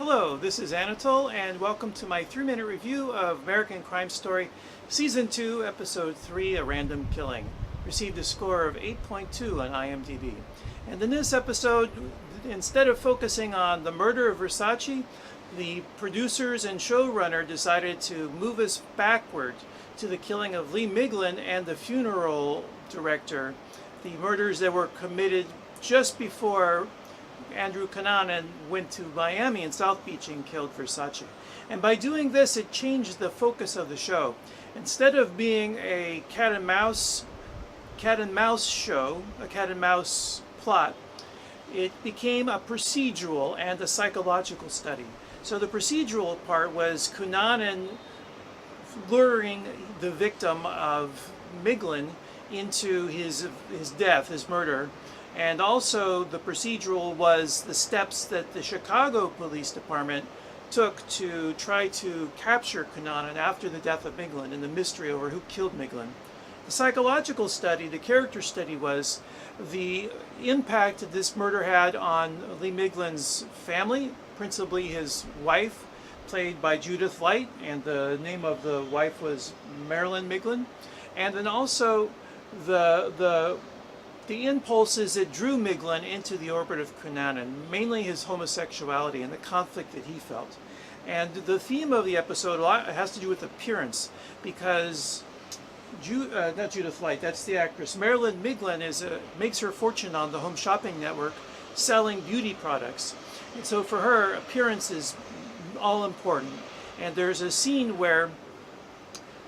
Hello, this is Anatole, and welcome to my 3-minute review of American Crime Story, Season 2, Episode 3, A Random Killing. Received a score of 8.2 on IMDb. And in this episode, instead of focusing on the murder of Versace, the producers and showrunner decided to move us backward to the killing of Lee Miglin and the funeral director, the murders that were committed just before Andrew Canon went to Miami and South Beach and killed Versace. And by doing this, it changed the focus of the show. Instead of being a cat and mouse show, a cat and mouse plot, it became a procedural and a psychological study. So the procedural part was Cunanan luring the victim of Miglin into his death, his murder. And also the procedural was the steps that the Chicago Police Department took to try to capture Cunanan after the death of Miglin and the mystery over who killed Miglin. The psychological study, the character study, was the impact that this murder had on Lee Miglin's family, principally his wife, played by Judith Light, and the name of the wife was Marilyn Miglin. And then also the impulses that drew Miglin into the orbit of Cunanan, mainly his homosexuality and the conflict that he felt. And the theme of the episode has to do with appearance, because not Judith Light, that's the actress. Marilyn Miglin makes her fortune on the Home Shopping Network selling beauty products. And so for her, appearance is all important. And there's a scene where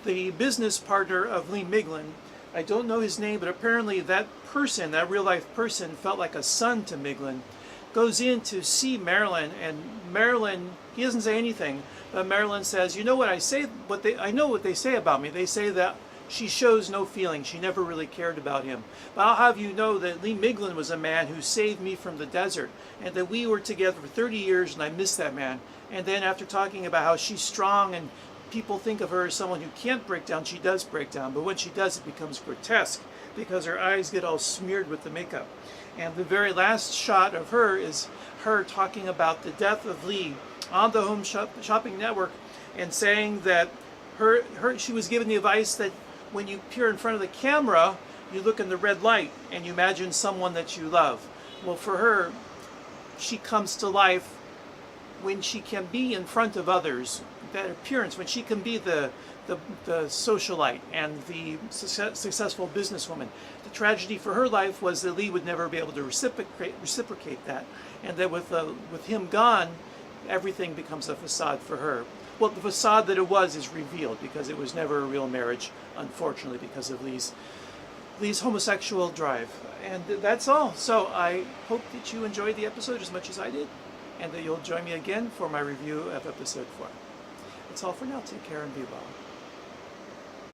the business partner of Lee Miglin, I don't know his name, but apparently that person, that real-life person, felt like a son to Miglin, goes in to see Marilyn, and Marilyn, he doesn't say anything, but Marilyn says, you know what I say, I know what they say about me. They say that she shows no feeling. She never really cared about him. But I'll have you know that Lee Miglin was a man who saved me from the desert, and that we were together for 30 years, and I miss that man. And then after talking about how she's strong and people think of her as someone who can't break down, she does break down, but when she does, it becomes grotesque because her eyes get all smeared with the makeup. And the very last shot of her is her talking about the death of Lee on the Home Shopping Network, and saying that she was given the advice that when you appear in front of the camera, you look in the red light and you imagine someone that you love. Well, for her, she comes to life when she can be in front of others. That appearance, when she can be the socialite and the successful businesswoman. The tragedy for her life was that Lee would never be able to reciprocate that, and that with him gone, everything becomes a facade for her. Well, the facade that it was is revealed, because it was never a real marriage, unfortunately, because of Lee's homosexual drive. And that's all. So I hope that you enjoyed the episode as much as I did, and that you'll join me again for my review of episode 4. That's all for now. Take care and be well.